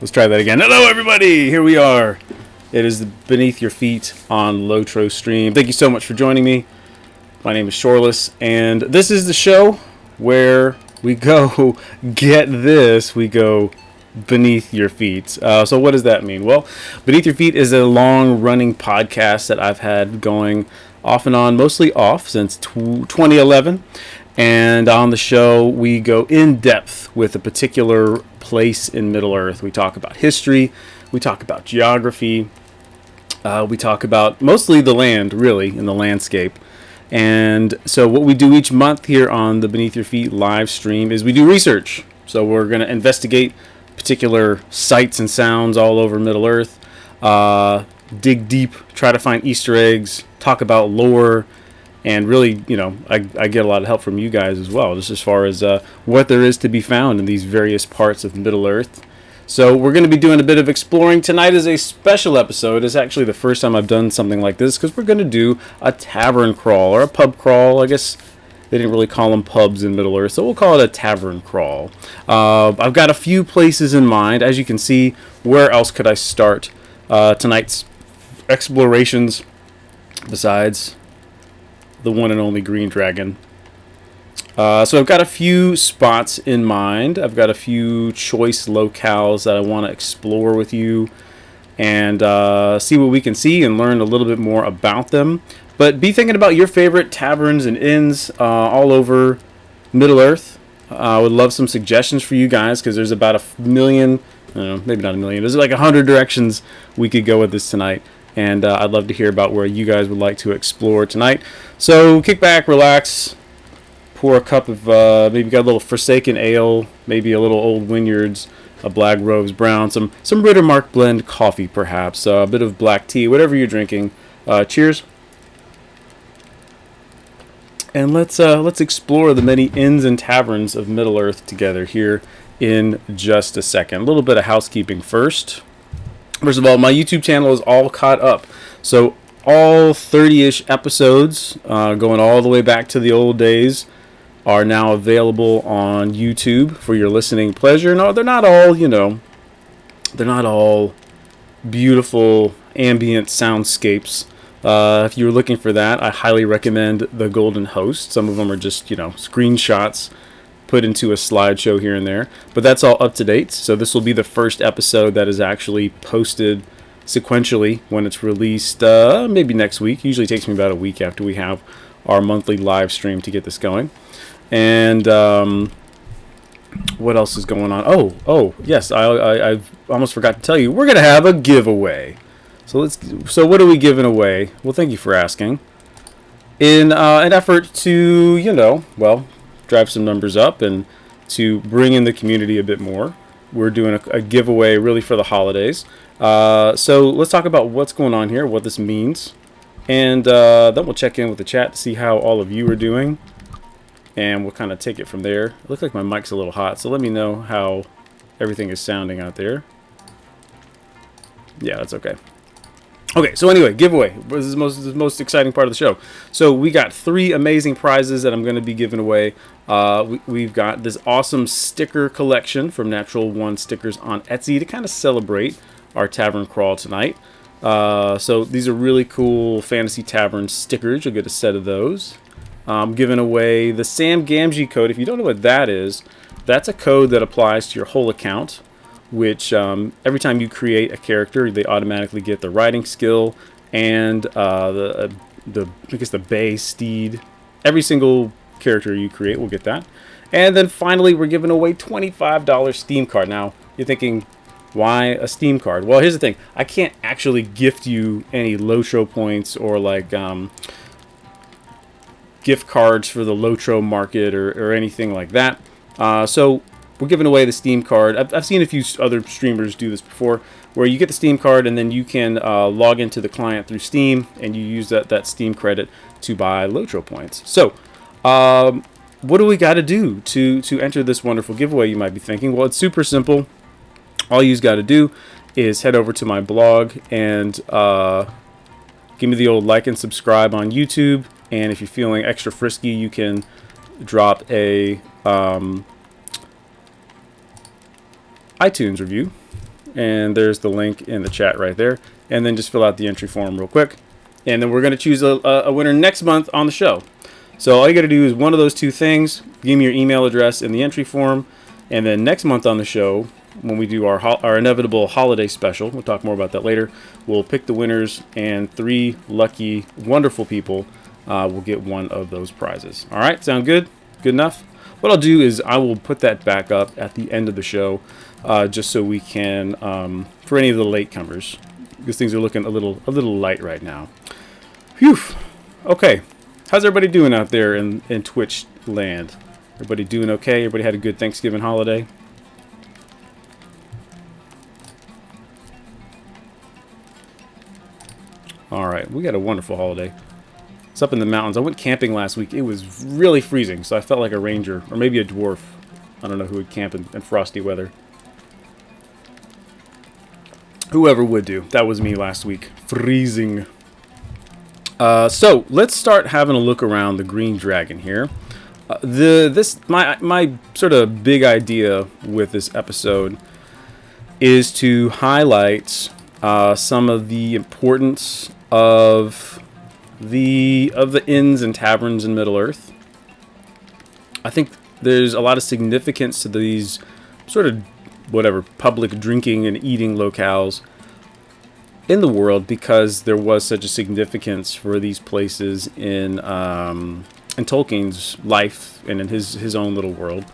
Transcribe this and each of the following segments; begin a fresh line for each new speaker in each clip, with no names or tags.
Let's try that again. Hello, everybody. Here we are. It is the Beneath Your Feet on LOTRO stream. Thank you so much for joining me. My name is Shoreless, and this is the show where we go, get this, we go beneath your feet. So what does that mean? Well, Beneath Your Feet is a long-running podcast that I've had going off and on, mostly off, since 2011. And on the show, we go in depth with a particular place in Middle-earth. We talk about history, we talk about geography, we talk about mostly the land, really, in the landscape. And so what we do each month here on the Beneath Your Feet live stream is we do research. So we're going to investigate particular sights and sounds all over Middle-earth, dig deep, try to find Easter eggs, talk about lore, and really, you know, I get a lot of help from you guys as well, just as far as what there is to be found in these various parts of Middle-earth. So we're going to be doing a bit of exploring. Tonight is a special episode. It's actually the first time I've done something like this because we're going to do a tavern crawl or a pub crawl. I guess they didn't really call them pubs in Middle-earth, so we'll call it a tavern crawl. I've got a few places in mind. As you can see, where else could I start tonight's explorations besides the one and only Green Dragon? So I've got a few spots in mind. I've got a few choice locales that I want to explore with you and see what we can see and learn a little bit more about them. But be thinking about your favorite taverns and inns all over Middle-earth. I would love some suggestions for you guys because there's about a million, I don't know, maybe not a million, there's like 100 directions we could go with this tonight. And I'd love to hear about where you guys would like to explore tonight. So kick back, relax, pour a cup of, maybe got a little Forsaken Ale, maybe a little Old Wynyards, a Black Rose Brown, some Rittermark Blend coffee perhaps, a bit of black tea, whatever you're drinking. Cheers. And let's explore the many inns and taverns of Middle-earth together here in just a second. A little bit of housekeeping first. First of all, my YouTube channel is all caught up. So all 30-ish episodes, going all the way back to the old days, are now available on YouTube for your listening pleasure. No, they're not all, you know, they're not all beautiful ambient soundscapes. If you're looking for that, I highly recommend The Golden Host. Some of them are just, you know, screenshots put into a slideshow here and there, but that's all up to date. So this will be the first episode that is actually posted sequentially when it's released, maybe next week. Usually takes me about a week after we have our monthly live stream to get this going. And what else is going on? Oh yes, I've almost forgot to tell you, we're gonna have a giveaway. So what are we giving away? Well, thank you for asking. In an effort to, you know, well, drive some numbers up and to bring in the community a bit more, we're doing a giveaway really for the holidays. So let's talk about what's going on here, what this means, and then we'll check in with the chat to see how all of you are doing, and we'll kind of take it from there. It looks like my mic's a little hot, so let me know how everything is sounding out there. Yeah, that's okay. Okay, so anyway, giveaway. This is the most exciting part of the show. So we got 3 amazing prizes that I'm going to be giving away. We've got this awesome sticker collection from Natural One Stickers on Etsy to kind of celebrate our tavern crawl tonight. So these are really cool Fantasy Tavern stickers. You'll get a set of those. I'm giving away the Sam Gamgee code. If you don't know what that is, that's a code that applies to your whole account, which every time you create a character, they automatically get the riding skill and the bay steed. Every single character you create will get that. And then finally, we're giving away $25 Steam card. Now, you're thinking, why a Steam card? Well, here's the thing. I can't actually gift you any LOTRO points or like gift cards for the LOTRO market or anything like that. So we're giving away the Steam card. I've seen a few other streamers do this before, where you get the Steam card and then you can log into the client through Steam and you use that Steam credit to buy LOTRO points. So what do we got to do to enter this wonderful giveaway, you might be thinking? Well, it's super simple. All you've got to do is head over to my blog and give me the old like and subscribe on YouTube. And if you're feeling extra frisky, you can drop a iTunes review. And there's the link in the chat right there. And then just fill out the entry form real quick. And then we're going to choose a winner next month on the show. So all you got to do is one of those two things. Give me your email address in the entry form. And then next month on the show, when we do our inevitable holiday special, we'll talk more about that later, we'll pick the winners, and 3 lucky, wonderful people will get one of those prizes. All right, sound good? Good enough? What I'll do is I will put that back up at the end of the show, just so we can, for any of the latecomers, because things are looking a little light right now. Phew. Okay. How's everybody doing out there in Twitch land? Everybody doing okay? Everybody had a good Thanksgiving holiday? All right, we got a wonderful holiday. It's up in the mountains. I went camping last week. It was really freezing, so I felt like a ranger, or maybe a dwarf. I don't know who would camp in frosty weather. Whoever would do. That was me last week. Freezing. So let's start having a look around the Green Dragon here. My sort of big idea with this episode is to highlight some of the importance of the inns and taverns in Middle Earth. I think there's a lot of significance to these sort of public drinking and eating locales in the world, because there was such a significance for these places in Tolkien's life and in his own little world.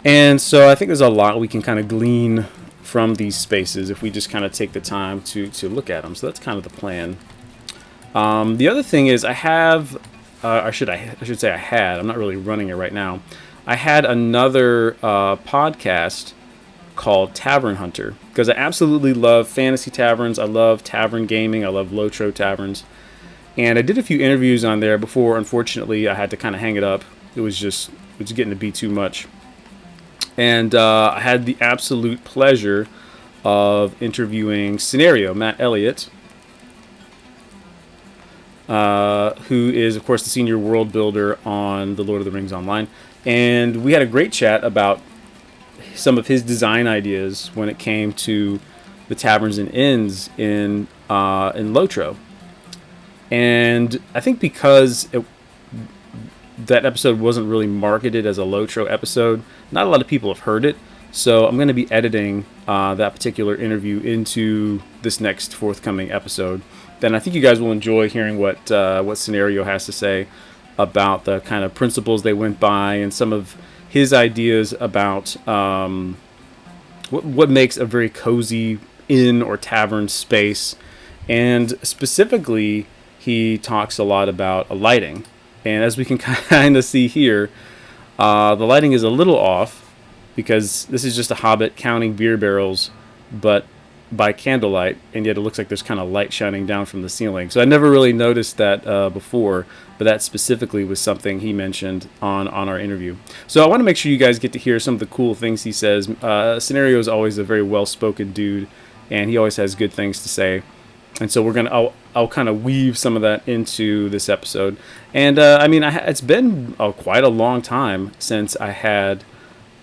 And so I think there's a lot we can kind of glean from these spaces if we just kind of take the time to look at them. So that's kind of the plan. The other thing is I should say I had. I'm not really running it right now. I had another podcast called Tavern Hunter, because I absolutely love fantasy taverns. I love tavern gaming. I love LOTRO taverns. And I did a few interviews on there before. Unfortunately, I had to kind of hang it up. It was getting to be too much. And I had the absolute pleasure of interviewing Scenario, Matt Elliott, who is, of course, the senior world builder on the Lord of the Rings Online. And we had a great chat about some of his design ideas when it came to the taverns and inns in LOTRO. And I think because that episode wasn't really marketed as a LOTRO episode, not a lot of people have heard it. So I'm going to be editing that particular interview into this next forthcoming episode. Then I think you guys will enjoy hearing what Scenario has to say about the kind of principles they went by and some of his ideas about what makes a very cozy inn or tavern space. And specifically, he talks a lot about lighting. And as we can kind of see here, the lighting is a little off, because this is just a hobbit counting beer barrels, but by candlelight, and yet it looks like there's kind of light shining down from the ceiling. So I never really noticed that before, but that specifically was something he mentioned on our interview. So I want to make sure you guys get to hear some of the cool things he says. Scenario is always a very well-spoken dude, and he always has good things to say. And so I'll kind of weave some of that into this episode. And it's been quite a long time since I had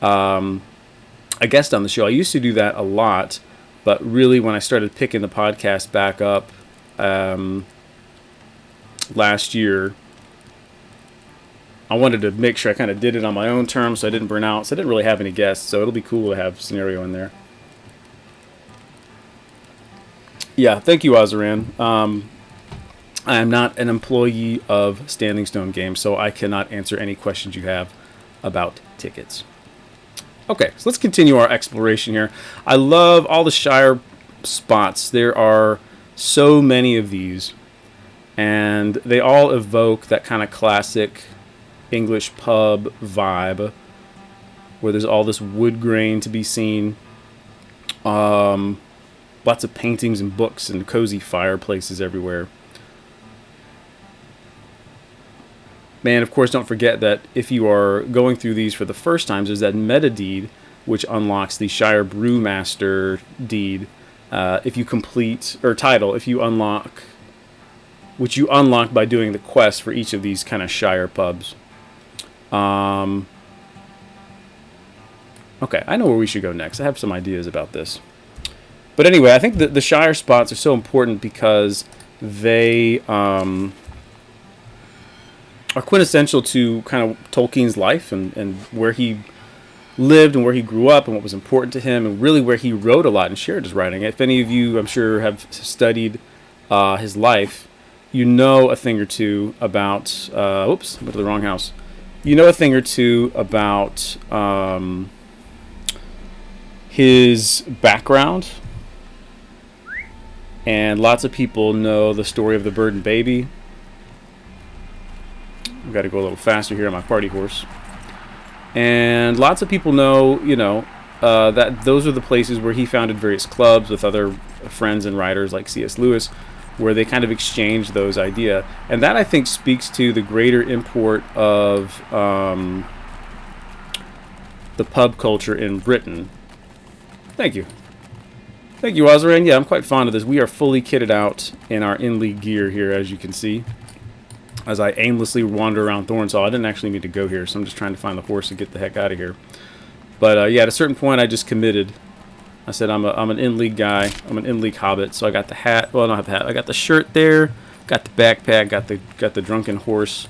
a guest on the show. I used to do that a lot, but really when I started picking the podcast back up last year, I wanted to make sure I kind of did it on my own terms so I didn't burn out. So I didn't really have any guests, so it'll be cool to have Scenario in there. Yeah, thank you, Azaran. I am not an employee of Standing Stone Games, so I cannot answer any questions you have about tickets. Okay, so let's continue our exploration here. I love all the Shire spots. There are so many of these, and they all evoke that kind of classic English pub vibe where there's all this wood grain to be seen. Lots of paintings and books and cozy fireplaces everywhere. Man, of course, don't forget that if you are going through these for the first time, there's that meta deed, which unlocks the Shire Brewmaster deed. If you complete, or title, if you unlock, which you unlock by doing the quest for each of these kind of Shire pubs. Okay, I know where we should go next. I have some ideas about this. But anyway, I think the Shire spots are so important because they are quintessential to kind of Tolkien's life and where he lived and where he grew up and what was important to him and really where he wrote a lot and shared his writing. If any of you, I'm sure, have studied his life, you know a thing or two about... oops, I went to the wrong house. You know a thing or two about his background. And lots of people know the story of the bird and baby. I've got to go a little faster here on my party horse. And lots of people know, that those are the places where he founded various clubs with other friends and writers like C.S. Lewis, where they kind of exchanged those ideas. And that, I think, speaks to the greater import of the pub culture in Britain. Thank you. Thank you, Azrain. Yeah, I'm quite fond of this. We are fully kitted out in our in-league gear here, as you can see. As I aimlessly wander around Thornsall. I didn't actually need to go here, so I'm just trying to find the horse to get the heck out of here. But yeah, at a certain point, I just committed. I said I'm an in-league guy. I'm an in-league hobbit. So I got the hat. Well, I don't have the hat. I got the shirt there. Got the backpack. Got the drunken horse.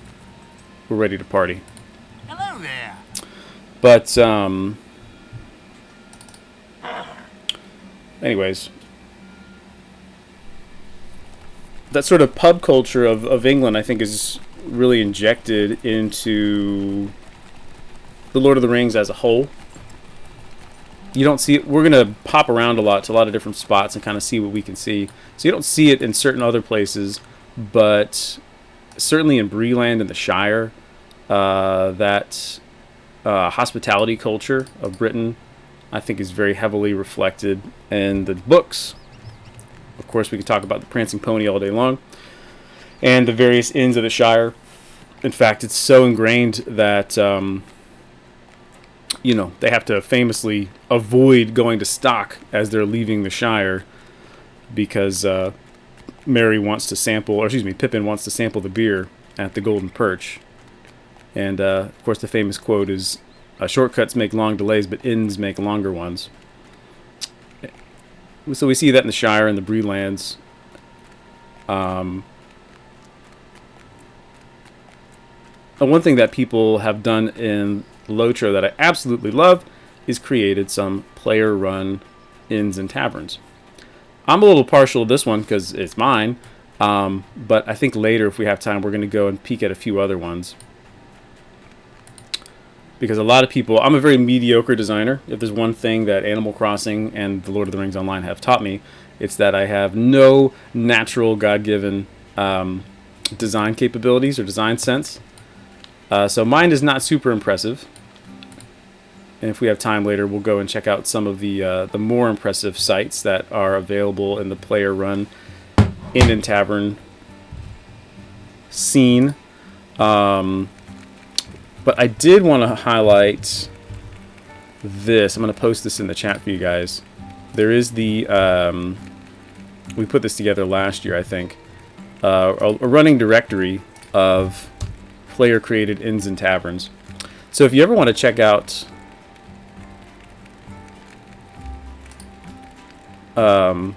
We're ready to party.
Hello there.
But anyways, that sort of pub culture of England, I think, is really injected into the Lord of the Rings as a whole. You don't see it. We're going to pop around a lot to a lot of different spots and kind of see what we can see. So you don't see it in certain other places, but certainly in Breeland and the Shire, that hospitality culture of Britain, I think, is very heavily reflected in the books. Of course, we could talk about the Prancing Pony all day long and the various inns of the Shire. In fact, it's so ingrained that, they have to famously avoid going to stock as they're leaving the Shire because Pippin wants to sample the beer at the Golden Perch. And, of course, the famous quote is, shortcuts make long delays, but inns make longer ones. So we see that in the Shire and the Breelands. And one thing that people have done in LOTRO that I absolutely love is created some player-run inns and taverns. I'm a little partial to this one because it's mine, but I think later, if we have time, we're going to go and peek at a few other ones. Because a lot of people... I'm a very mediocre designer. If there's one thing that Animal Crossing and The Lord of the Rings Online have taught me, it's that I have no natural, God-given design capabilities or design sense. So mine is not super impressive. And if we have time later, we'll go and check out some of the more impressive sites that are available in the player-run inn and tavern scene. But I did want to highlight this. I'm going to post this in the chat for you guys. There is the... we put this together last year, I think. A running directory of player-created inns and taverns. So if you ever want to check out... some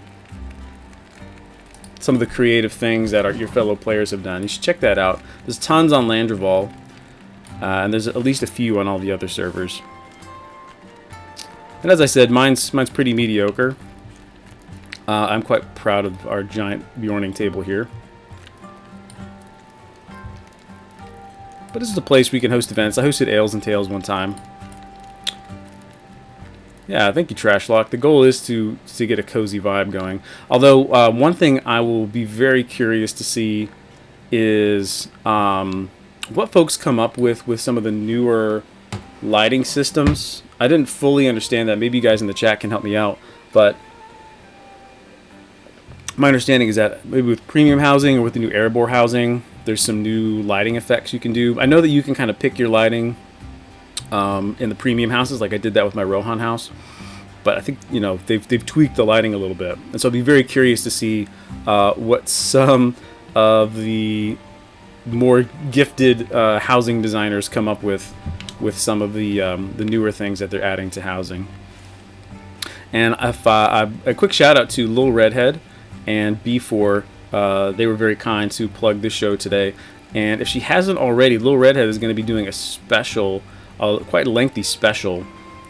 of the creative things that your fellow players have done, you should check that out. There's tons on Landreval. And there's at least a few on all the other servers. And as I said, mine's pretty mediocre. I'm quite proud of our giant Bjorning table here. But this is a place we can host events. I hosted Ales and Tales one time. Yeah, thank you, Trashlock. The goal is to get a cozy vibe going. Although, one thing I will be very curious to see is... what folks come up with some of the newer lighting systems. I didn't fully understand that. Maybe you guys in the chat can help me out. But my understanding is that maybe with premium housing or with the new Erebor housing, there's some new lighting effects you can do. I know that you can kind of pick your lighting in the premium houses, like I did that with my Rohan house. But I think, they've tweaked the lighting a little bit. And so I'll be very curious to see what some of the more gifted housing designers come up with some of the newer things that they're adding to housing. And if a quick shout out to Lil Redhead and B4. They were very kind to plug this show today. And if she hasn't already, Lil Redhead is going to be doing a special, quite lengthy special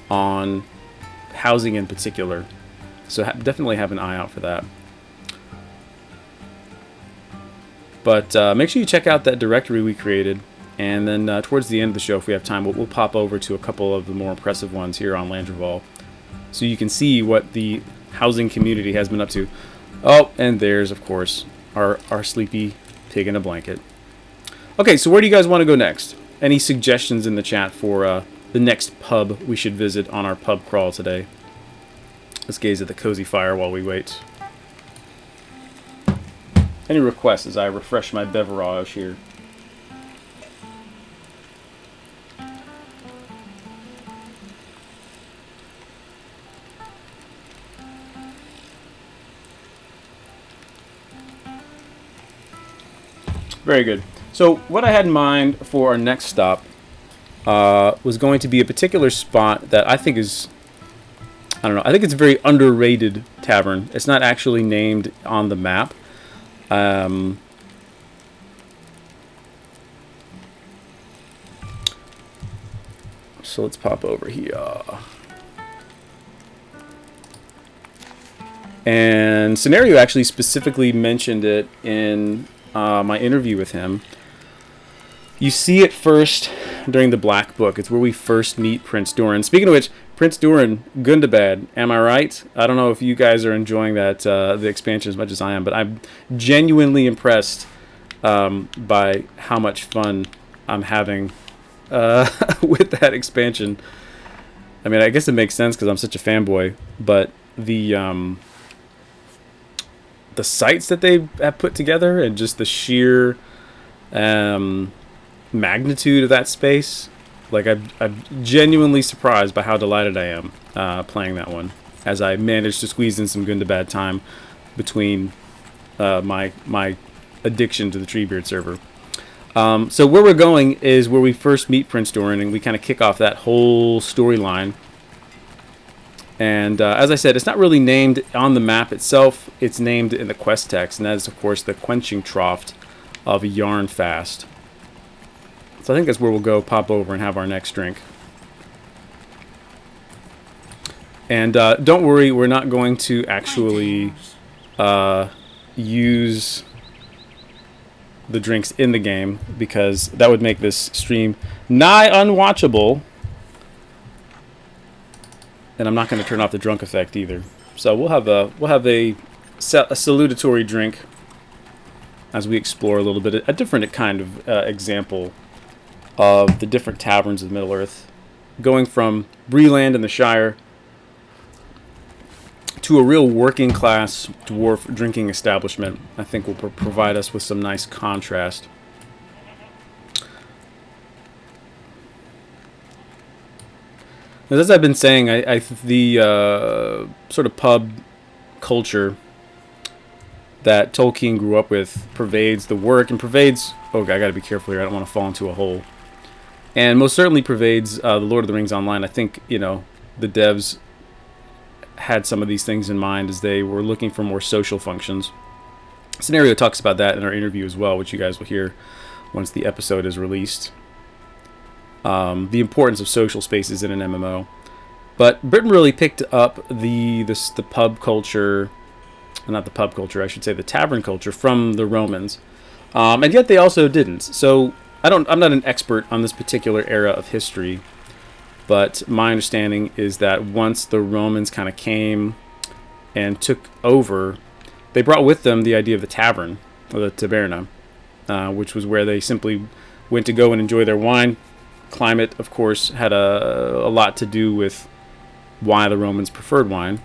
on housing in particular. So definitely have an eye out for that. But make sure you check out that directory we created. And then towards the end of the show, if we have time, we'll pop over to a couple of the more impressive ones here on Landreval, so you can see what the housing community has been up to. Oh, and there's, of course, our sleepy pig in a blanket. Okay, so where do you guys want to go next? Any suggestions in the chat for the next pub we should visit on our pub crawl today? Let's gaze at the cozy fire while we wait. Any requests as I refresh my beverage here? Very good. So what I had in mind for our next stop was going to be a particular spot that I think is, I don't know, I think it's a very underrated tavern. It's not actually named on the map. So let's pop over here. And Scenario actually specifically mentioned it in my interview with him. You see it first during the Black Book. It's where we first meet Prince Doran. Speaking of which, Prince Doran, Gundabad, am I right? I don't know if you guys are enjoying that the expansion as much as I am, but I'm genuinely impressed by how much fun I'm having with that expansion. I mean, I guess it makes sense because I'm such a fanboy, but the sites that they have put together and just the sheer magnitude of that space, like I'm genuinely surprised by how delighted I am playing that one, as I managed to squeeze in some Gundabad time between my addiction to the Treebeard server. So where we're going is where we first meet Prince Doran, and we kind of kick off that whole storyline. And as I said, it's not really named on the map itself. It's named in the quest text, and that is, of course, the Quenching Trough of Yarnfast. So I think that's where we'll go pop over and have our next drink. And don't worry, we're not going to actually use the drinks in the game, because that would make this stream nigh unwatchable. And I'm not going to turn off the drunk effect either. So we'll have a salutatory drink as we explore a little bit, a different kind of example of the different taverns of Middle-earth, going from Breland in the Shire to a real working class dwarf drinking establishment. I think will provide us with some nice contrast. As I've been saying, the sort of pub culture that Tolkien grew up with pervades the work and pervades... Oh, I gotta be careful here. I don't want to fall into a hole. And most certainly pervades the Lord of the Rings Online. I think, you know, the devs had some of these things in mind as they were looking for more social functions. Scenario talks about that in our interview as well, which you guys will hear once the episode is released. The importance of social spaces in an MMO. But Britain really picked up the pub culture, not the pub culture, I should say the tavern culture from the Romans. And yet they also didn't. So I'm not an expert on this particular era of history, but my understanding is that once the Romans kind of came and took over, they brought with them the idea of the tavern, or the taverna, which was where they simply went to go and enjoy their wine. Climate, of course, had a lot to do with why the Romans preferred wine.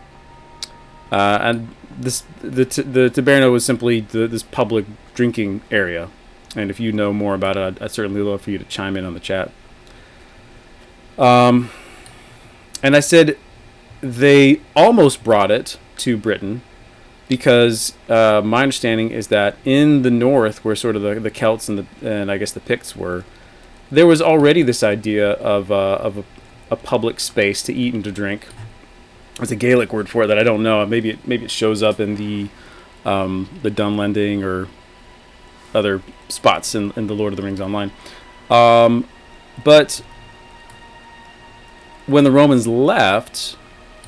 And the taberna was simply this public drinking area. And if you know more about it, I'd certainly love for you to chime in on the chat. And I said they almost brought it to Britain because my understanding is that in the north, where sort of the Celts and I guess the Picts were, there was already this idea of a public space to eat and to drink. There's a Gaelic word for it that I don't know. Maybe it shows up in the Dunlending or other spots in the Lord of the Rings Online. But when the Romans left,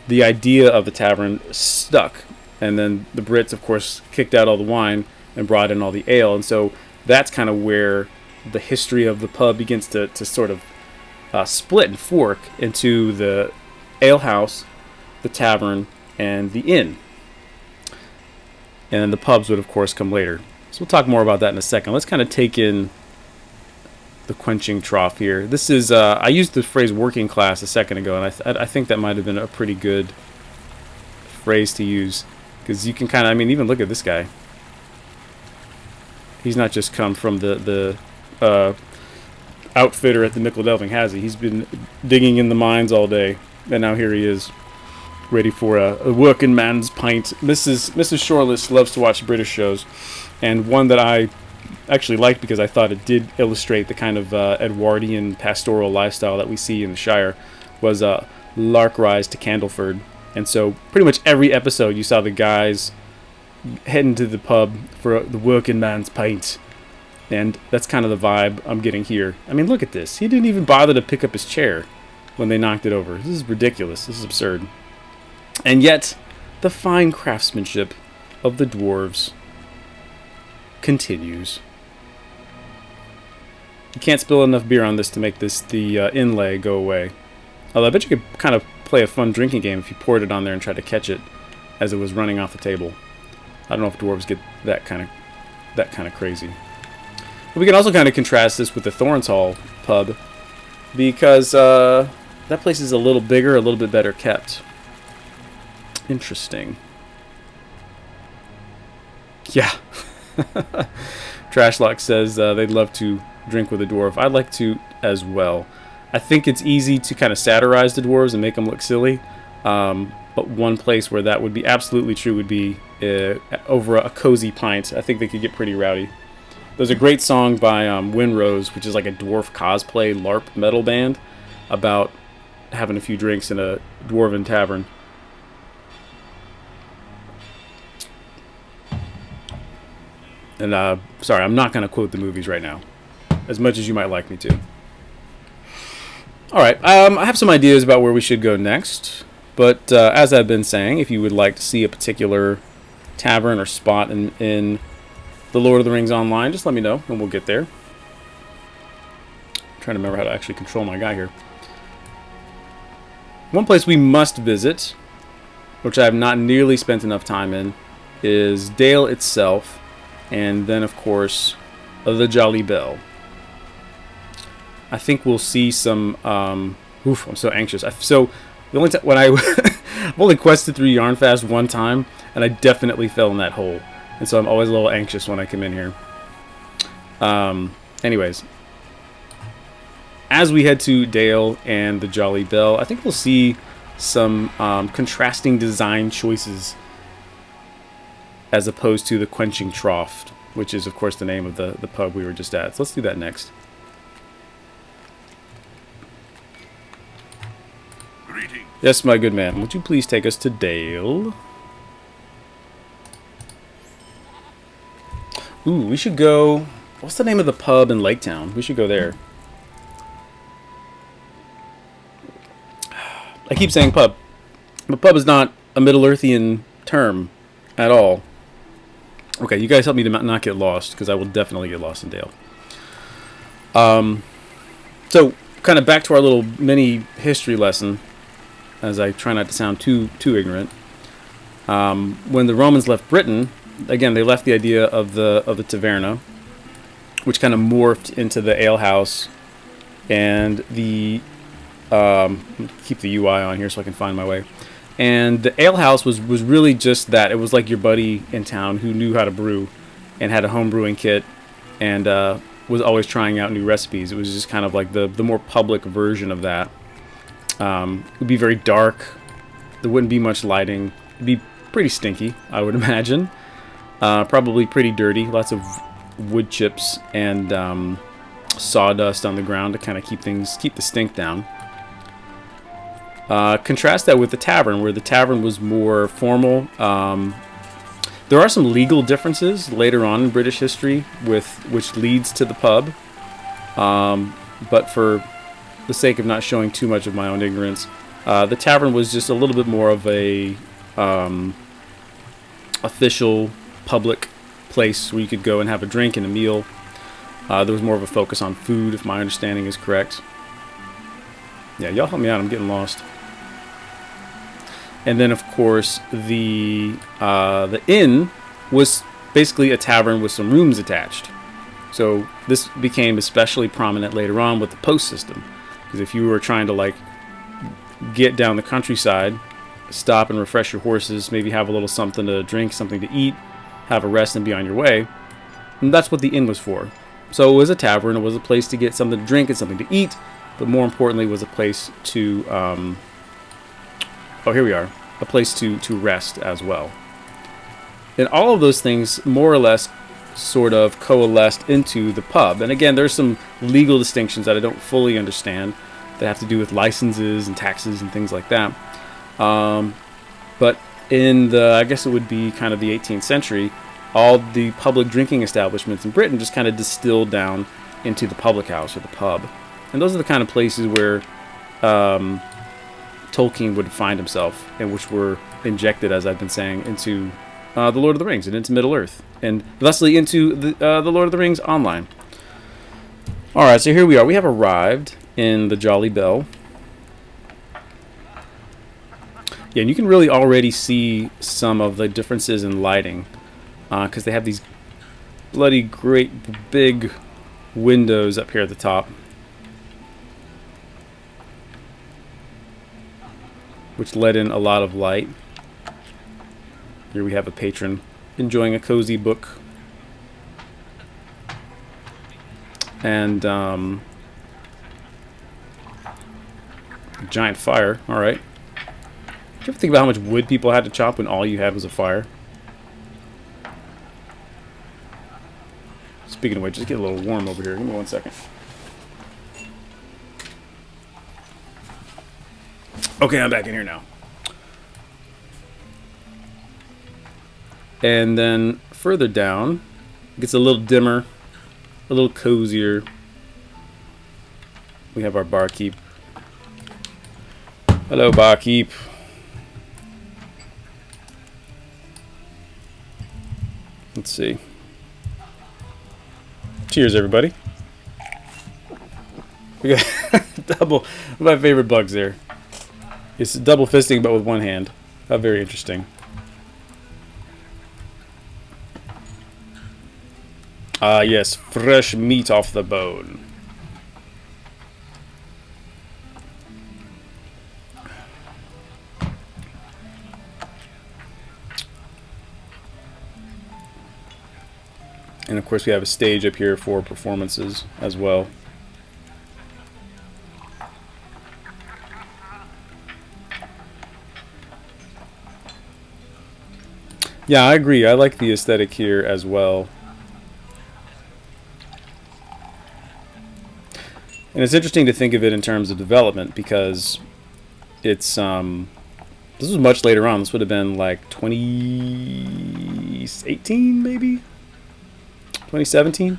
the idea of the tavern stuck. And then the Brits, of course, kicked out all the wine and brought in all the ale. And so that's kind of where the history of the pub begins to sort of split and fork into the ale house, the tavern, and the inn. And the pubs would, of course, come later. So we'll talk more about that in a second. Let's kind of take in the quenching trough here. This is, I used the phrase working class a second ago, and I think that might have been a pretty good phrase to use. Because you can kind of, I mean, even look at this guy. He's not just come from the outfitter at the Nickel Delving, has he? He's been digging in the mines all day, and now here he is, ready for a working man's pint. Mrs. Shoreless loves to watch British shows, and one that I actually liked because I thought it did illustrate the kind of Edwardian pastoral lifestyle that we see in the Shire was Lark Rise to Candleford. And so pretty much every episode you saw the guys heading to the pub for the working man's pint. And that's kind of the vibe I'm getting here. I mean, look at this. He didn't even bother to pick up his chair when they knocked it over. This is ridiculous. This is absurd. And yet, the fine craftsmanship of the dwarves continues. You can't spill enough beer on this to make this the inlay go away. Although I bet you could kind of play a fun drinking game if you poured it on there and tried to catch it as it was running off the table. I don't know if dwarves get that kind of crazy. But we can also kind of contrast this with the Thorns Hall pub because that place is a little bigger, a little bit better kept. Interesting. Yeah. Trashlock says they'd love to drink with a dwarf. I'd like to as well. I think it's easy to kind of satirize the dwarves and make them look silly. But one place where that would be absolutely true would be over a cozy pint. I think they could get pretty rowdy. There's a great song by Winrose, which is like a dwarf cosplay LARP metal band, about having a few drinks in a dwarven tavern. And sorry, I'm not going to quote the movies right now, as much as you might like me to. Alright, I have some ideas about where we should go next, but as I've been saying, if you would like to see a particular tavern or spot in the Lord of the Rings Online, just let me know, and we'll get there. I'm trying to remember how to actually control my guy here. One place we must visit, which I have not nearly spent enough time in, is Dale itself, and then, of course, the Jolly Bell. I think we'll see some. Oof! I'm so anxious. So the only time when I've only quested through Yarnfast one time, and I definitely fell in that hole, and so I'm always a little anxious when I come in here. Anyways, as we head to Dale and the Jolly Bell, I think we'll see some contrasting design choices as opposed to the Quenching Trough, which is, of course, the name of the pub we were just at. So let's do that next.
Greetings.
Yes, my good man. Would you please take us to Dale? Ooh, we should go... What's the name of the pub in Laketown? We should go there. I keep saying pub. But pub is not a Middle-earthian term at all. Okay, you guys help me to not get lost, because I will definitely get lost in Dale. So, kind of back to our little mini history lesson, as I try not to sound too ignorant. When the Romans left Britain, again, they left the idea of the taverna, which kind of morphed into the alehouse, and the keep the UI on here so I can find my way. And the alehouse was really just that. It was like your buddy in town who knew how to brew and had a home brewing kit and was always trying out new recipes. It was just kind of like the more public version of that. It would be very dark. There wouldn't be much lighting. It'd be pretty stinky, I would imagine. Probably pretty dirty. Lots of wood chips and sawdust on the ground to kind of keep the stink down. Contrast that with the tavern, where the tavern was more formal. There are some legal differences later on in British history which leads to the pub. But for the sake of not showing too much of my own ignorance, the tavern was just a little bit more of a official public place where you could go and have a drink and a meal. There was more of a focus on food, if my understanding is correct. Yeah, y'all help me out. I'm getting lost. And then, of course, the inn was basically a tavern with some rooms attached. So this became especially prominent later on with the post system. Because if you were trying to, like, get down the countryside, stop and refresh your horses, maybe have a little something to drink, something to eat, have a rest and be on your way, and that's what the inn was for. So it was a tavern. It was a place to get something to drink and something to eat, but more importantly was a place to here we are, a place to rest as well. And all of those things more or less sort of coalesced into the pub. And again, there's some legal distinctions that I don't fully understand that have to do with licenses and taxes and things like that. But in the, I guess it would be kind of the 18th century, all the public drinking establishments in Britain just kind of distilled down into the public house or the pub. And those are the kind of places where Tolkien would find himself, and which were injected, as I've been saying, into the Lord of the Rings and into Middle-earth, and thusly into the Lord of the Rings online. Alright, so here we are. We have arrived in the Jolly Bell. Yeah, and you can really already see some of the differences in lighting, because they have these bloody great big windows up here at the top, which let in a lot of light. Here we have a patron enjoying a cozy book. And a giant fire. Alright. Did you ever think about how much wood people had to chop when all you had was a fire? Speaking of which, just get a little warm over here. Give me 1 second. Okay, I'm back in here now. And then further down, it gets a little dimmer, a little cozier. We have our barkeep. Hello, barkeep. Let's see. Cheers, everybody. We got double. My favorite bugs there. It's double fisting, but with one hand. Very interesting. Yes, fresh meat off the bone. And of course we have a stage up here for performances as well. Yeah, I agree. I like the aesthetic here as well. And it's interesting to think of it in terms of development, because it's this was much later on. This would have been like 2018 maybe? 2017?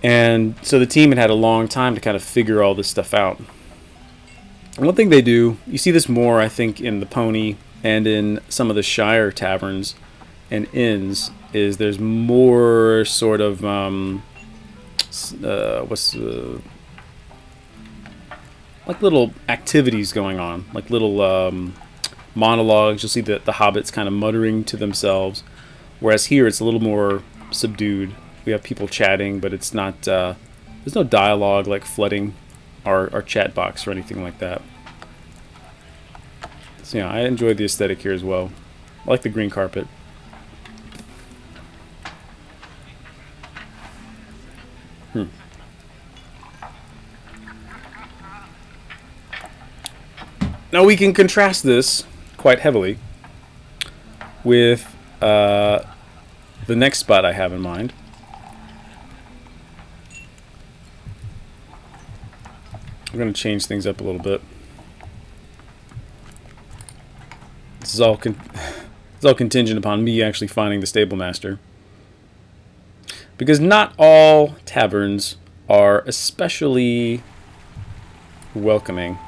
And so the team had a long time to kind of figure all this stuff out. And one thing they do, you see this more I think in the Pony and in some of the Shire taverns and inns, is there's more sort of like little activities going on, like little monologues. You'll see the hobbits kind of muttering to themselves, whereas here it's a little more subdued. We have people chatting, but it's not there's no dialogue like flooding our chat box or anything like that. So yeah, I enjoy the aesthetic here as well. I like the green carpet. Now we can contrast this quite heavily with the next spot I have in mind. I'm going to change things up a little bit. This is all contingent upon me actually finding the stable master, because not all taverns are especially welcoming,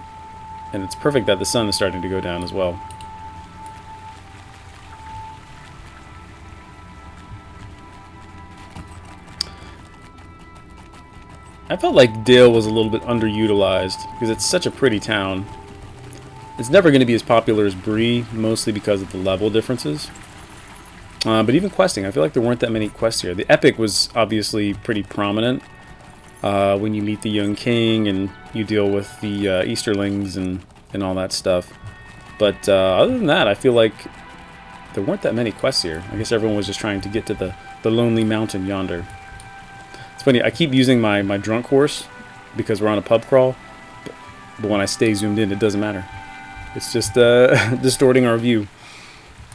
and it's perfect that the sun is starting to go down as well. I felt like Dale was a little bit underutilized because it's such a pretty town. It's never going to be as popular as Bree, mostly because of the level differences. But even questing, I feel like there weren't that many quests here. The epic was obviously pretty prominent when you meet the young king and you deal with the Easterlings and all that stuff. But other than that, I feel like there weren't that many quests here. I guess everyone was just trying to get to the lonely mountain yonder. It's funny, I keep using my drunk horse because we're on a pub crawl, but when I stay zoomed in, it doesn't matter. It's just distorting our view.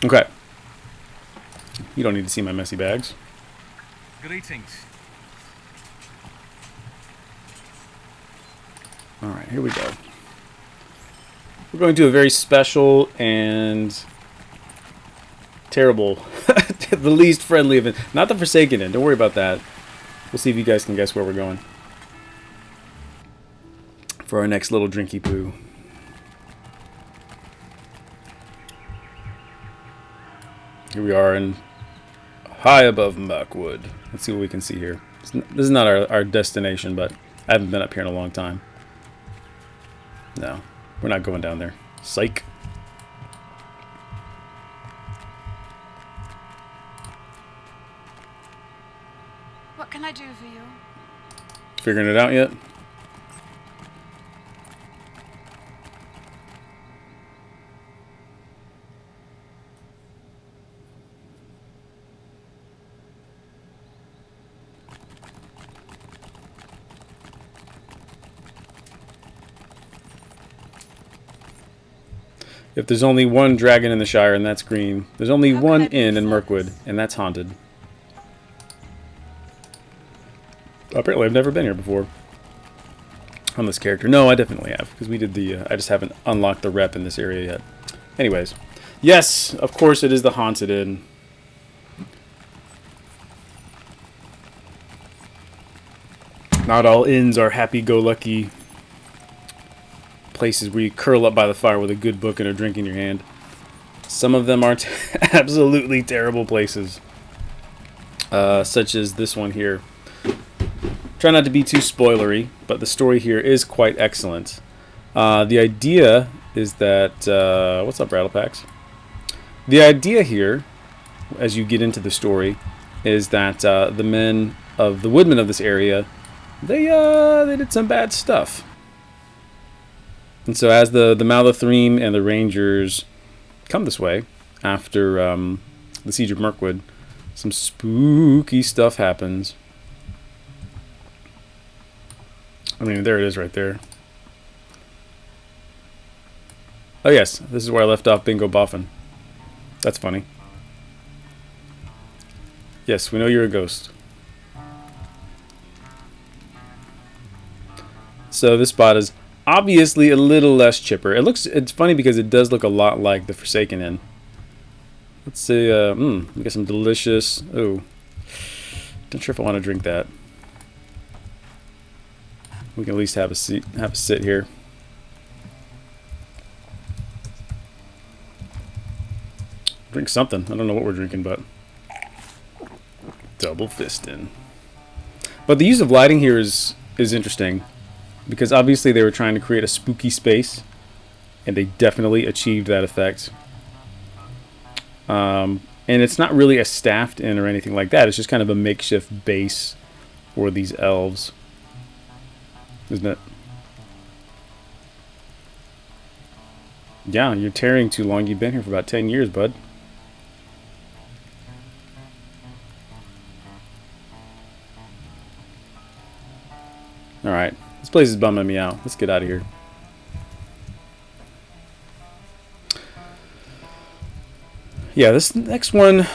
Okay. You don't need to see my messy bags.
Greetings.
Alright, here we go. We're going to a very special and terrible, the least friendly event. Not the Forsaken Inn, don't worry about that. We'll see if you guys can guess where we're going for our next little drinky poo. Here we are in high above Mirkwood. Let's see what we can see here. This is not our destination, but I haven't been up here in a long time. No, we're not going down there. Psych.
What can I do for you?
Figuring it out yet? If there's only one dragon in the Shire, and that's green. There's only one inn in Mirkwood, and that's haunted. Apparently, I've never been here before on this character. No, I definitely have, because we did the... I just haven't unlocked the rep in this area yet. Anyways. Yes, of course it is the haunted inn. Not all inns are happy-go-lucky places where you curl up by the fire with a good book and a drink in your hand. Some of them are absolutely terrible places. Such as this one here. Try not to be too spoilery, but the story here is quite excellent. The idea is that... what's up, Rattlepacks? The idea here, as you get into the story, is that the men of the woodmen of this area, they did some bad stuff. And so as the Malathreme and the Rangers come this way, after the Siege of Mirkwood, some spooky stuff happens. I mean, there it is right there. Oh yes, this is where I left off Bingo Boffin. That's funny. Yes, we know you're a ghost. So this spot is obviously a little less chipper. It's funny because it does look a lot like the Forsaken Inn. Let's see, we got some delicious... Oh, not sure if I want to drink that. We can at least have a sit here. Drink something. I don't know what we're drinking, but... Double fisting. But the use of lighting here is interesting. Because obviously they were trying to create a spooky space. And they definitely achieved that effect. And it's not really a staffed inn or anything like that. It's just kind of a makeshift base for these elves. Isn't it? Yeah, you're tarrying too long. You've been here for about 10 years, bud. Alright. This place is bumming me out. Let's get out of here. Yeah, this next one,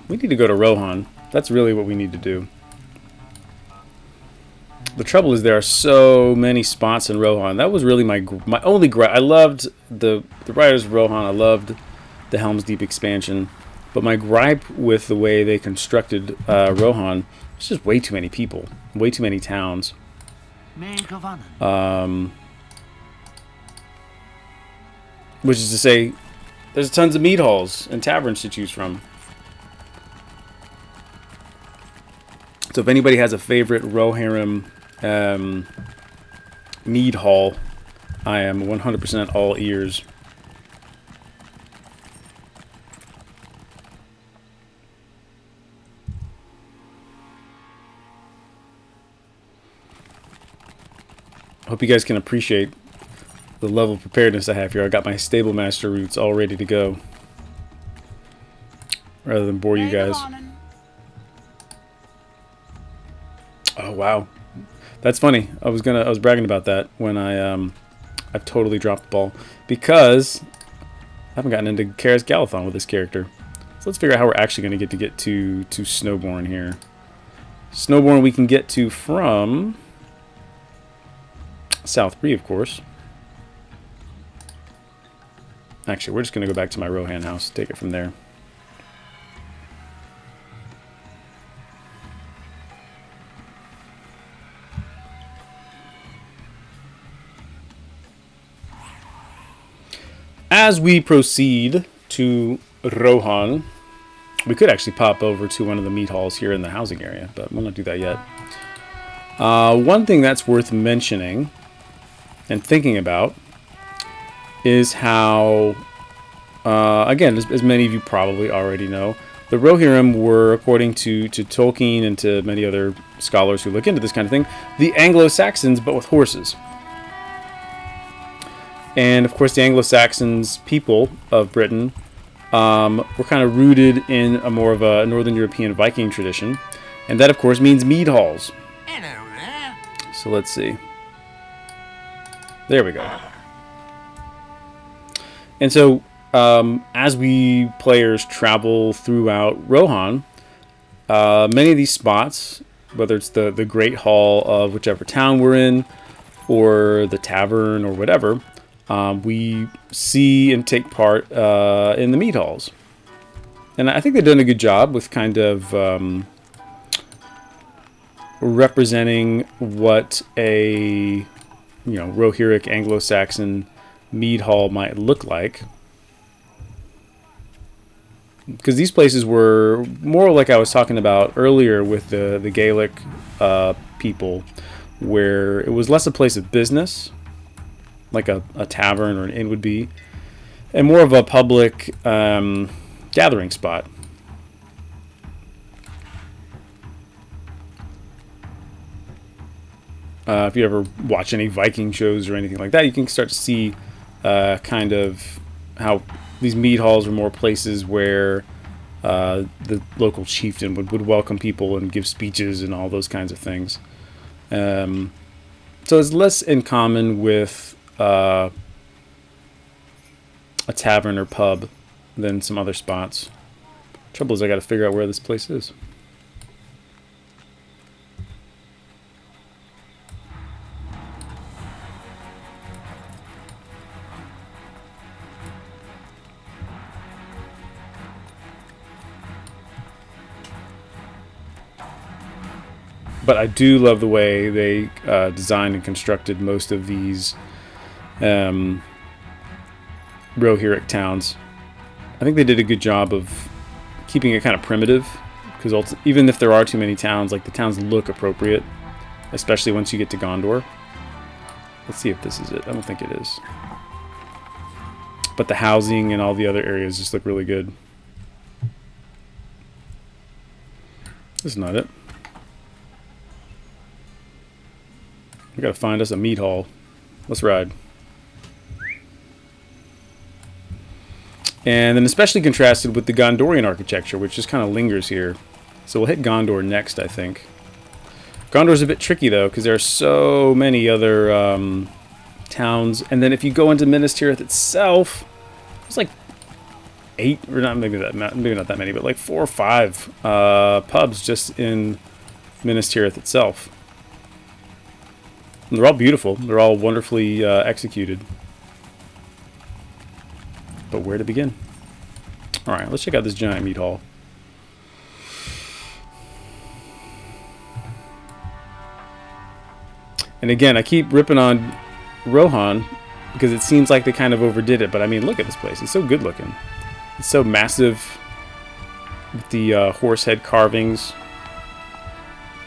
we need to go to Rohan. That's really what we need to do. The trouble is there are so many spots in Rohan. That was really my only gripe. I loved the writers of Rohan. I loved the Helm's Deep expansion. But my gripe with the way they constructed Rohan, it's just way too many people. Way too many towns. Which is to say, there's tons of mead halls and taverns to choose from. So if anybody has a favorite Rohirrim mead hall, I am 100% all ears. Hope you guys can appreciate the level of preparedness I have here. I got my stable master roots all ready to go. Rather than bore you guys. Oh wow, that's funny. I was bragging about that when I've totally dropped the ball because I haven't gotten into Karis Galathon with this character. So let's figure out how we're actually going to get to Snowborn here. Snowborn we can get to from South Bree, of course. Actually, we're just going to go back to my Rohan house, take it from there. As we proceed to Rohan, we could actually pop over to one of the meat halls here in the housing area, but we'll not do that yet. One thing that's worth mentioning and thinking about is how, again, as many of you probably already know, the Rohirrim were, according to Tolkien and to many other scholars who look into this kind of thing, the Anglo-Saxons, but with horses. And, of course, the Anglo-Saxons people of Britain were kind of rooted in a more of a Northern European Viking tradition. And that, of course, means mead halls. So let's see. There we go. And so, as we players travel throughout Rohan, many of these spots, whether it's the Great Hall of whichever town we're in, or the Tavern, or whatever, we see and take part in the mead halls. And I think they've done a good job with kind of representing what a Rohirric Anglo-Saxon mead hall might look like. Because these places were more like I was talking about earlier with the Gaelic people, where it was less a place of business, like a tavern or an inn would be, and more of a public gathering spot. If you ever watch any Viking shows or anything like that, you can start to see kind of how these mead halls were more places where the local chieftain would welcome people and give speeches and all those kinds of things. So it's less in common with a tavern or pub than some other spots. Trouble is, I got to figure out where this place is. But I do love the way they designed and constructed most of these Rohirric towns. I think they did a good job of keeping it kind of primitive, because even if there are too many towns, like the towns look appropriate, especially once you get to Gondor. Let's see if this is it. I don't think it is. But the housing and all the other areas just look really good. This is not it. We gotta find us a meat hall. Let's ride. And then especially contrasted with the Gondorian architecture, which just kind of lingers here. So we'll hit Gondor next, I think. Gondor's a bit tricky, though, because there are so many other towns. And then if you go into Minas Tirith itself, there's like 8, or not maybe not that many, but like 4 or 5 pubs just in Minas Tirith itself. And they're all beautiful. They're all wonderfully executed. But where to begin? All right, let's check out this giant meat hall. And again, I keep ripping on Rohan because it seems like they kind of overdid it. But I mean, look at this place. It's so good looking. It's so massive with the horse head carvings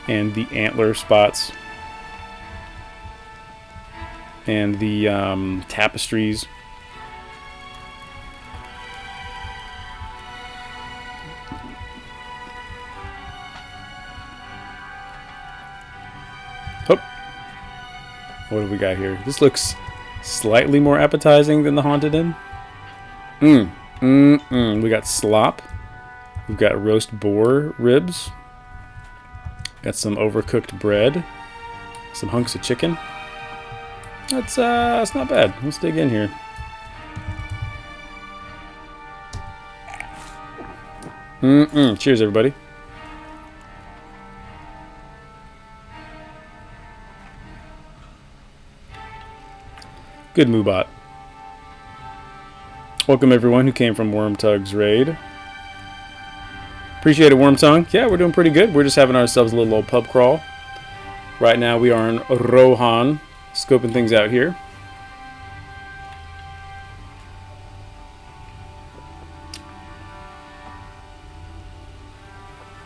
and the antler spots and the tapestries. Oh, what do we got here? This looks slightly more appetizing than the Haunted Inn. We got slop. We've got roast boar ribs. Got some overcooked bread. Some hunks of chicken. That's not bad. Let's dig in here. Cheers, everybody. Good Moobot. Welcome everyone who came from Wormtug's raid. Appreciate it, Wormtongue. Yeah, we're doing pretty good. We're just having ourselves a little old pub crawl. Right now we are in Rohan, scoping things out here.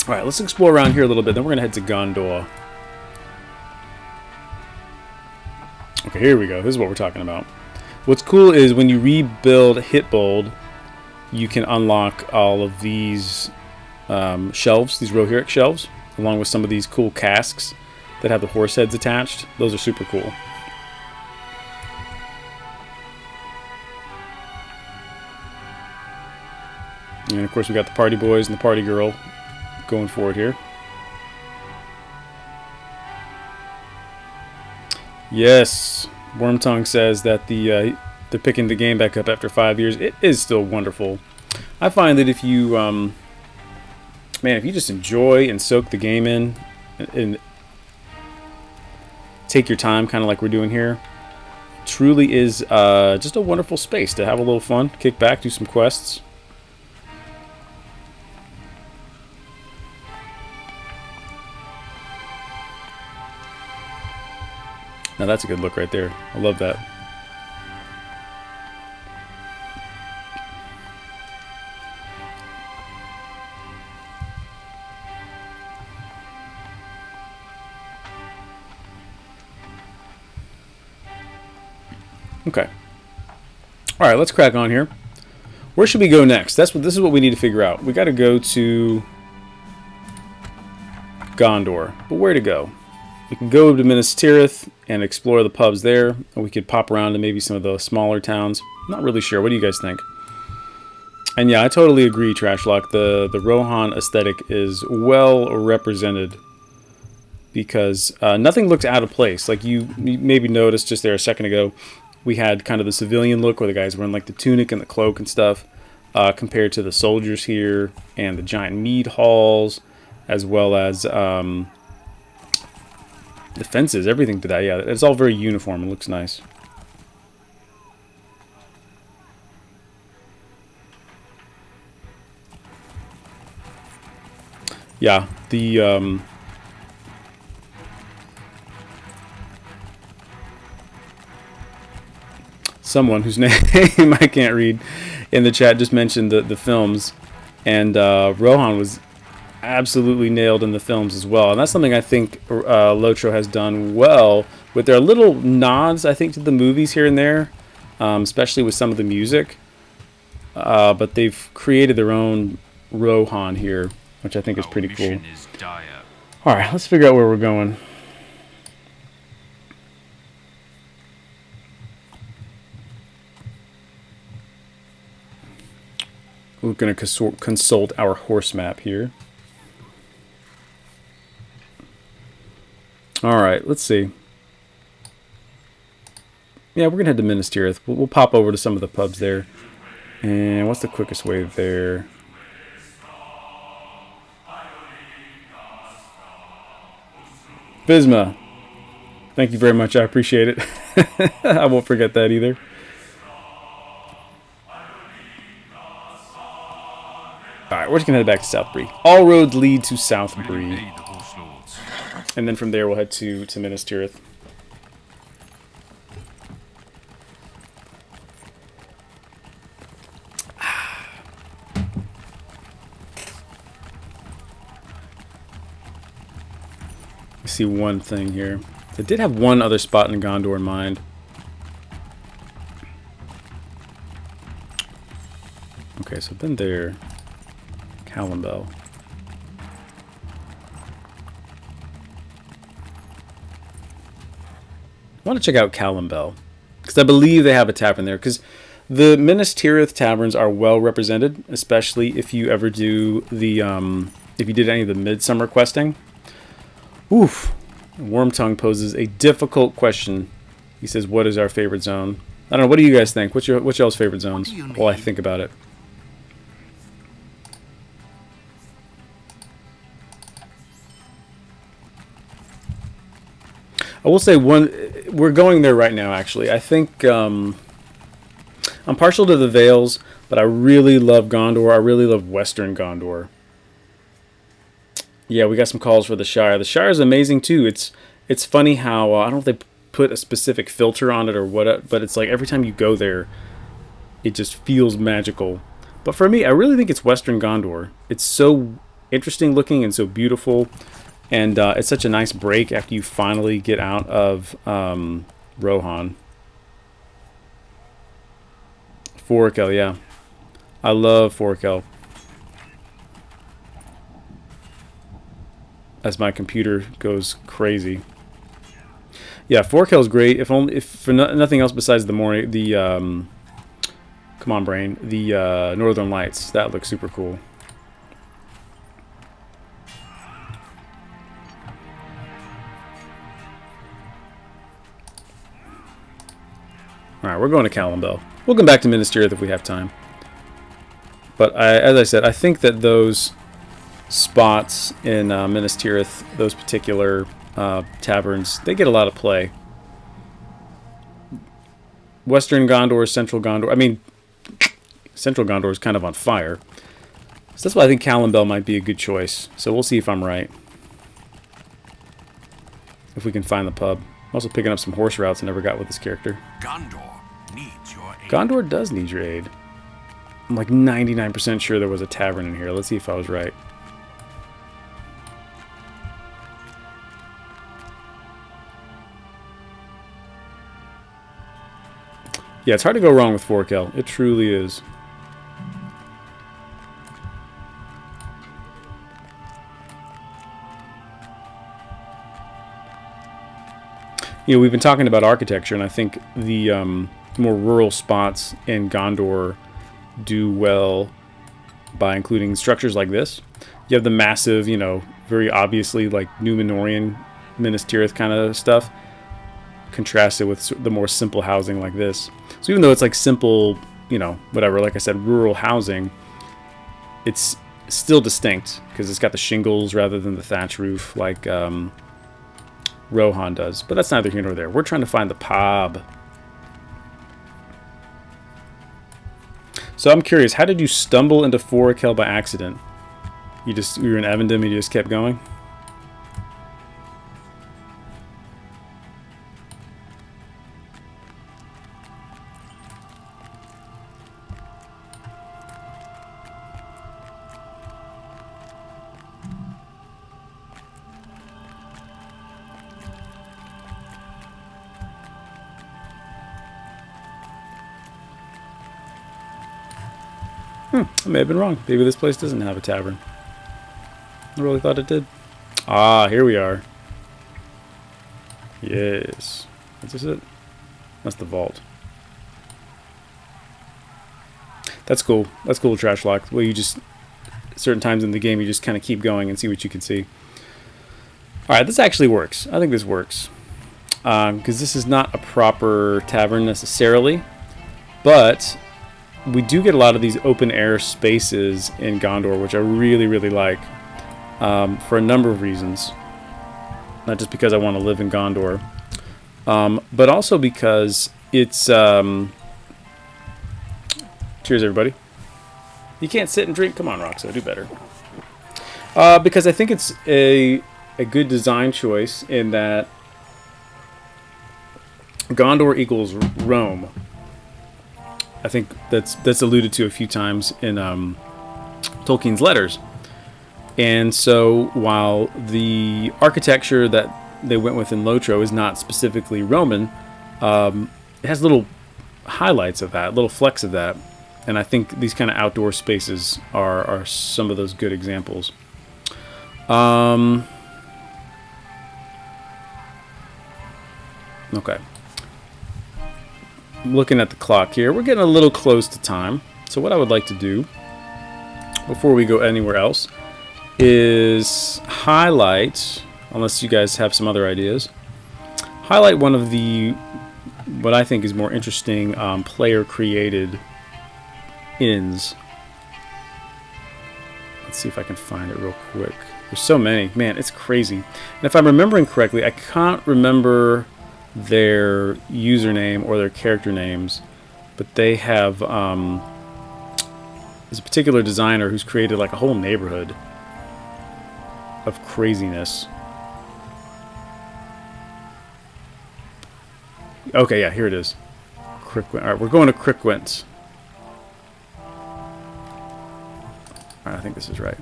Alright, let's explore around here a little bit, then we're going to head to Gondor. Okay, here we go. This is what we're talking about. What's cool is when you rebuild Hitbold, you can unlock all of these shelves, these Rohirric shelves, along with some of these cool casks that have the horse heads attached. Those are super cool. And of course we got the party boys and the party girl going forward here. Yes, Wormtongue says that they're picking the game back up after 5 years. It is still wonderful. I find that if you, man, if you just enjoy and soak the game in and take your time, kind of like we're doing here, truly is just a wonderful space to have a little fun, kick back, do some quests. Now that's a good look right there. I love that. Okay. All right, let's crack on here. Where should we go next? This is what we need to figure out. We got to go to Gondor, but where to go? We can go to Minas Tirith and explore the pubs there, and we could pop around to maybe some of the smaller towns. Not really sure. What do you guys think? And yeah, I totally agree, Trashlock. The Rohan aesthetic is well represented because nothing looks out of place. Like you maybe noticed just there a second ago, we had kind of the civilian look where the guys were in like the tunic and the cloak and stuff, compared to the soldiers here and the giant mead halls, as well as the fences, everything to that. Yeah, it's all very uniform and looks nice. Yeah, the someone whose name I can't read in the chat just mentioned the films, and Rohan was absolutely nailed in the films as well, and that's something I think LOTRO has done well with their little nods, I think, to the movies here and there, especially with some of the music, but they've created their own Rohan here, which I think is pretty cool. Alright, let's figure out where we're going. We're going to consult our horse map here. Alright, let's see. Yeah, we're going to head to Minas Tirith. We'll pop over to some of the pubs there. And what's the quickest way there? Visma. Thank you very much. I appreciate it. I won't forget that either. Alright, we're just going to head back to Southbury. All roads lead to Southbury.
Aid the horse lords.
And then from there we'll head to Minas Tirith. I see one thing here. I did have one other spot in Gondor in mind. Okay, so I've been there. Callambel. I want to check out Callambel because I believe they have a tavern there. Because the Minas Tirith taverns are well represented, especially if you ever do the if you did any of the midsummer questing. Oof, Wormtongue poses a difficult question. He says, "What is our favorite zone?" I don't know. What do you guys think? What's y'all's favorite zones? While I think about it. I will say we're going there right now, actually. I think I'm partial to the Vales, but I really love Gondor. I really love Western Gondor. Yeah, we got some calls for the Shire. The Shire is amazing, too. It's funny how, I don't know if they put a specific filter on it or what, but it's like every time you go there, it just feels magical. But for me, I really think it's Western Gondor. It's so interesting looking and so beautiful. And it's such a nice break after you finally get out of Rohan. Forkel, yeah. I love Forkel. As my computer goes crazy. Yeah, Forkel's great. If for nothing else besides the morning, come on, brain, the Northern Lights. That looks super cool. Alright, we're going to Callambel. We'll come back to Minas Tirith if we have time. But as I said, I think that those spots in Minas Tirith, those particular taverns, they get a lot of play. Western Gondor, Central Gondor. I mean, Central Gondor is kind of on fire. So that's why I think Callambel might be a good choice. So we'll see if I'm right. If we can find the pub. I'm also picking up some horse routes I never got with this character.
Gondor needs your aid.
Gondor does need your aid. I'm like 99% sure there was a tavern in here. Let's see if I was right. Yeah, it's hard to go wrong with Forkel. It truly is. You know, we've been talking about architecture, and I think the more rural spots in Gondor do well by including structures like this. You have the massive, you know, very obviously like Númenórean, Minas Tirith kind of stuff, contrasted with the more simple housing like this. So even though it's like simple, you know, whatever, like I said, rural housing, it's still distinct because it's got the shingles rather than the thatch roof like Rohan does. But that's neither here nor there. We're trying to find the pub. So I'm curious, how did you stumble into Forkel by accident? You were in Evendom and you just kept going? I may have been wrong. Maybe this place doesn't have a tavern. I really thought it did. Ah, here we are. Yes. Is this it? That's the vault. That's cool. That's cool, Trash Lock. Well, you just... certain times in the game, you just kind of keep going and see what you can see. Alright, this actually works. I think this works. Because this is not a proper tavern necessarily. But... we do get a lot of these open air spaces in Gondor, which I really, really like, for a number of reasons. Not just because I want to live in Gondor, but also because it's... cheers, everybody. You can't sit and drink. Come on, Roxo, do better. Because I think it's a good design choice in that Gondor equals Rome. I think that's alluded to a few times in Tolkien's letters. And so while the architecture that they went with in LOTRO is not specifically Roman, it has little highlights of that, little flecks of that. And I think these kind of outdoor spaces are some of those good examples. Okay. I'm looking at the clock here. We're getting a little close to time. So what I would like to do, before we go anywhere else, is highlight, unless you guys have some other ideas, highlight one of the, what I think is more interesting, player-created inns. Let's see if I can find it real quick. There's so many. Man, it's crazy. And if I'm remembering correctly, I can't remember their username or their character names, but they have there's a particular designer who's created like a whole neighborhood of craziness. Okay, yeah, here it is. Crickwind. All right, we're going to Crickwind. All right, I think this is right.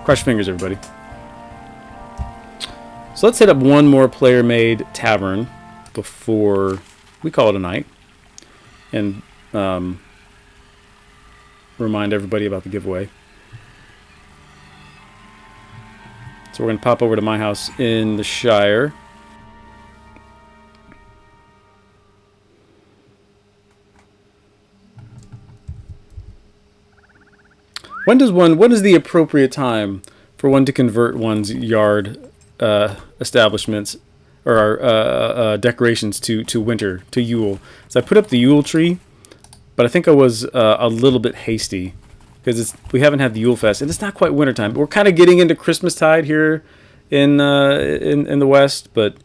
Cross your fingers, everybody. So let's hit up one more player-made tavern before we call it a night, and remind everybody about the giveaway. So we're going to pop over to my house in the Shire. When is the appropriate time for one to convert one's yard establishments or decorations to winter, to Yule? So I put up the Yule tree, but I think I was a little bit hasty because we haven't had the Yule Fest, and it's not quite wintertime. We're kind of getting into Christmastide here in the West, but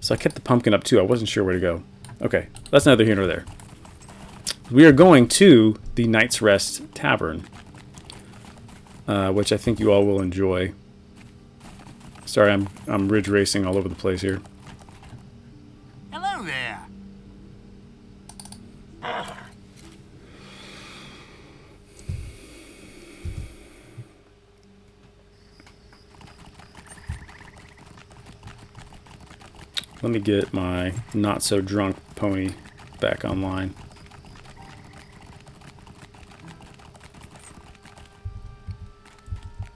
so I kept the pumpkin up too. I wasn't sure where to go. Okay, that's neither here nor there. We are going to the Night's Rest Tavern, which I think you all will enjoy. Sorry, I'm ridge racing all over the place here.
Hello there.
Let me get my not so drunk pony back online.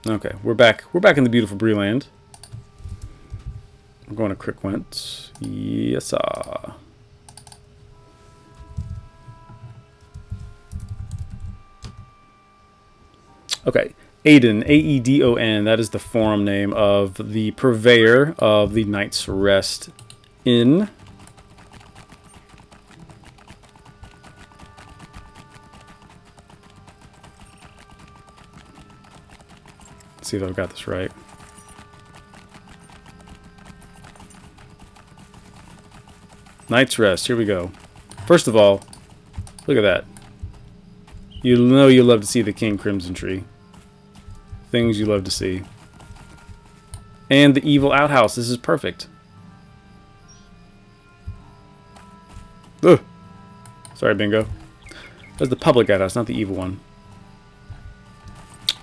Okay, we're back. We're back in the beautiful Breland. We're going to Crickwent. Yes, sir. Okay, Aedon, A-E-D-O-N. That is the forum name of the purveyor of the Night's Rest Inn. Let's see if I've got this right. Night's Rest. Here we go. First of all, look at that. You know you love to see the King Crimson Tree. Things you love to see. And the evil outhouse. This is perfect. Ugh. Sorry, Bingo. That's the public outhouse, not the evil one.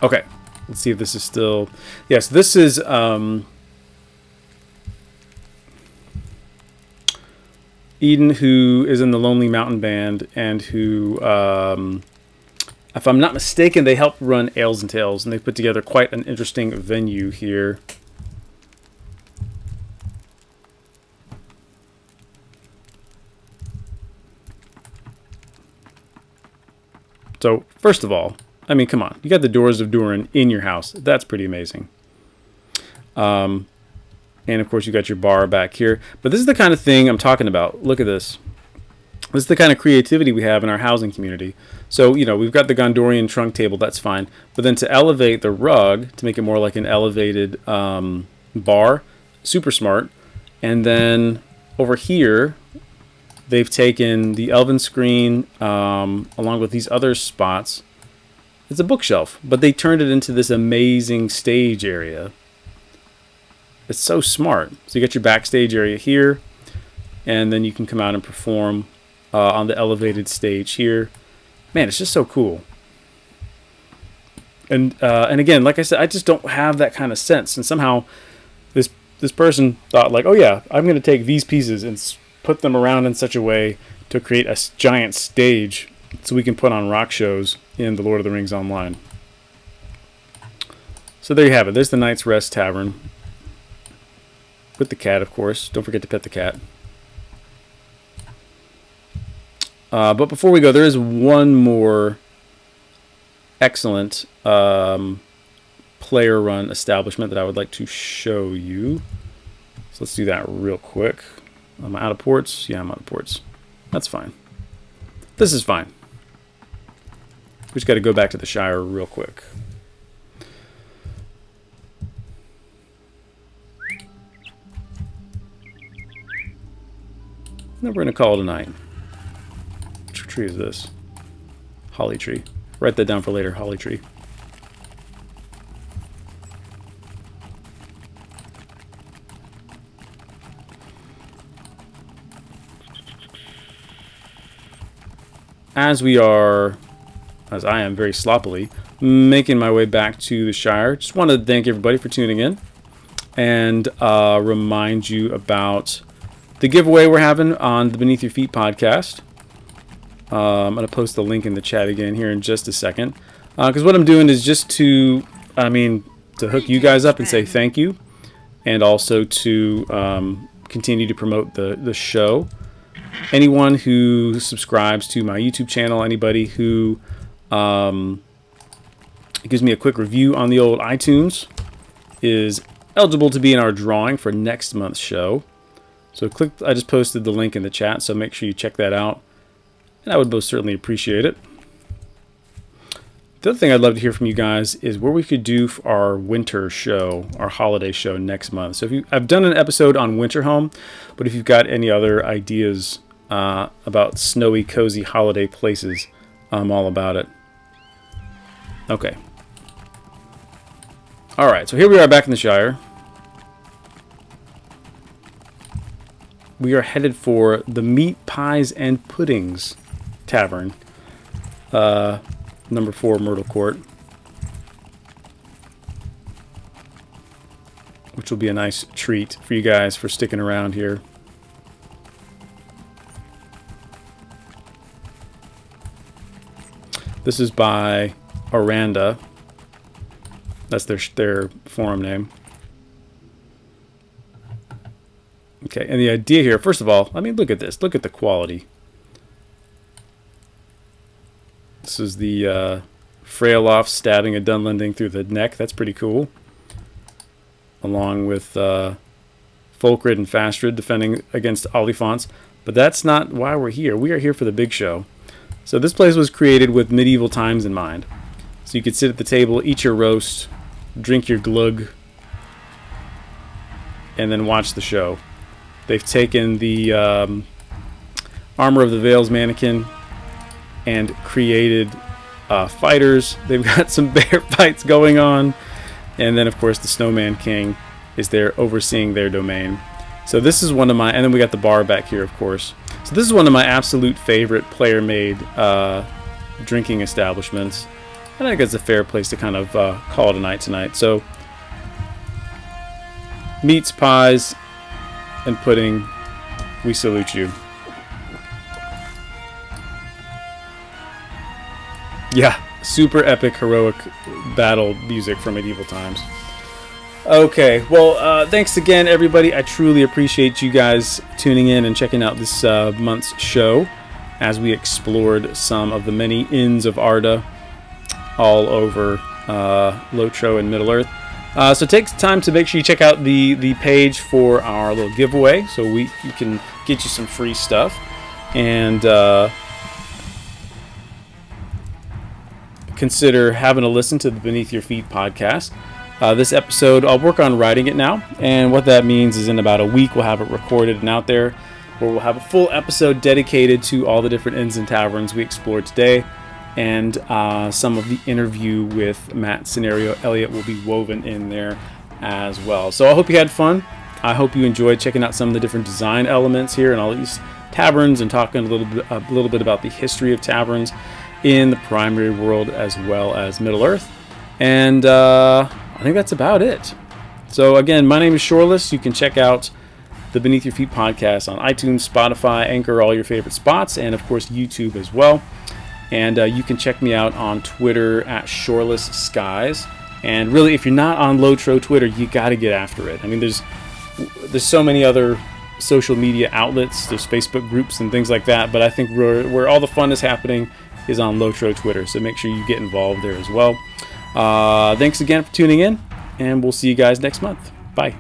Okay. Let's see if this is still... Yes, this is... Eden, who is in the Lonely Mountain Band, and who, if I'm not mistaken, they help run Ales and Tales, and they put together quite an interesting venue here. So, first of all, I mean, come on. You got the Doors of Durin in your house. That's pretty amazing. And, of course, you got your bar back here. But this is the kind of thing I'm talking about. Look at this. This is the kind of creativity we have in our housing community. So, we've got the Gondorian trunk table, that's fine. But then to elevate the rug, to make it more like an elevated bar, super smart. And then over here, they've taken the Elven screen along with these other spots. It's a bookshelf, but they turned it into this amazing stage area. It's so smart. So you got your backstage area here, and then you can come out and perform on the elevated stage here. Man, it's just so cool. And again, like I said, I just don't have that kind of sense. And somehow this person thought like, oh yeah, I'm going to take these pieces and put them around in such a way to create a giant stage so we can put on rock shows in the Lord of the Rings Online. So there you have it. There's the Night's Rest Tavern. With the cat, of course. Don't forget to pet the cat. But before we go, there is one more excellent player-run establishment that I would like to show you. So let's do that real quick. Am I out of ports? Yeah, I'm out of ports. That's fine. This is fine. We just got to go back to the Shire real quick. Then we're going to call it a night. Which tree is this? Holly tree. Write that down for later. Holly tree. As I am very sloppily, making my way back to the Shire, just want to thank everybody for tuning in and remind you about the giveaway we're having on the Beneath Your Feet podcast. I'm going to post the link in the chat again here in just a second. Because what I'm doing is just to hook you guys up and say thank you. And also to continue to promote the show. Anyone who subscribes to my YouTube channel, anybody who gives me a quick review on the old iTunes is eligible to be in our drawing for next month's show. So I just posted the link in the chat, so make sure you check that out. And I would most certainly appreciate it. The other thing I'd love to hear from you guys is where we could do for our winter show, our holiday show next month. So I've done an episode on winter home, but if you've got any other ideas about snowy, cozy holiday places, I'm all about it. Okay. All right, so here we are back in the Shire. We are headed for the Meat, Pies, and Puddings Tavern. Number 4 Myrtle Court. Which will be a nice treat for you guys for sticking around here. This is by Aranda. That's their forum name. Okay, and the idea here, first of all, I mean, look at this. Look at the quality. This is the Freyaloft stabbing a Dunlending through the neck. That's pretty cool. Along with Folkrid and Fastrid defending against Oliphants. But that's not why we're here. We are here for the big show. So this place was created with medieval times in mind. So you could sit at the table, eat your roast, drink your glug, and then watch the show. They've taken the Armor of the Veils mannequin and created fighters. They've got some bear fights going on. And then, of course, the Snowman King is there overseeing their domain. So this is one of my... And then we got the bar back here, of course. So this is one of my absolute favorite player-made drinking establishments. And I think it's a fair place to kind of call it a night tonight. So, meats, pies, and pudding, we salute you. Yeah, super epic, heroic battle music from medieval times. Okay, well, thanks again, everybody. I truly appreciate you guys tuning in and checking out this month's show as we explored some of the many inns of Arda all over LOTRO and Middle-earth. So take time to make sure you check out the page for our little giveaway so we can get you some free stuff. and consider having a listen to the Beneath Your Feet podcast. This episode, I'll work on writing it now, and what that means is in about a week we'll have it recorded and out there, where we'll have a full episode dedicated to all the different inns and taverns we explored today, and some of the interview with Matt Scenario Elliott will be woven in there as well. So I hope you had fun. I hope you enjoyed checking out some of the different design elements here in all these taverns, and talking a little bit about the history of taverns in the primary world as well as Middle Earth. And I think that's about it. So again, my name is Shoreless. You can check out the Beneath Your Feet podcast on iTunes, Spotify, Anchor, all your favorite spots, and of course YouTube as well. And you can check me out on Twitter at Shoreless Skies. And really, if you're not on LOTRO Twitter, you got to get after it. I mean, there's so many other social media outlets. There's Facebook groups and things like that. But I think where all the fun is happening is on LOTRO Twitter. So make sure you get involved there as well. Thanks again for tuning in, and we'll see you guys next month. Bye.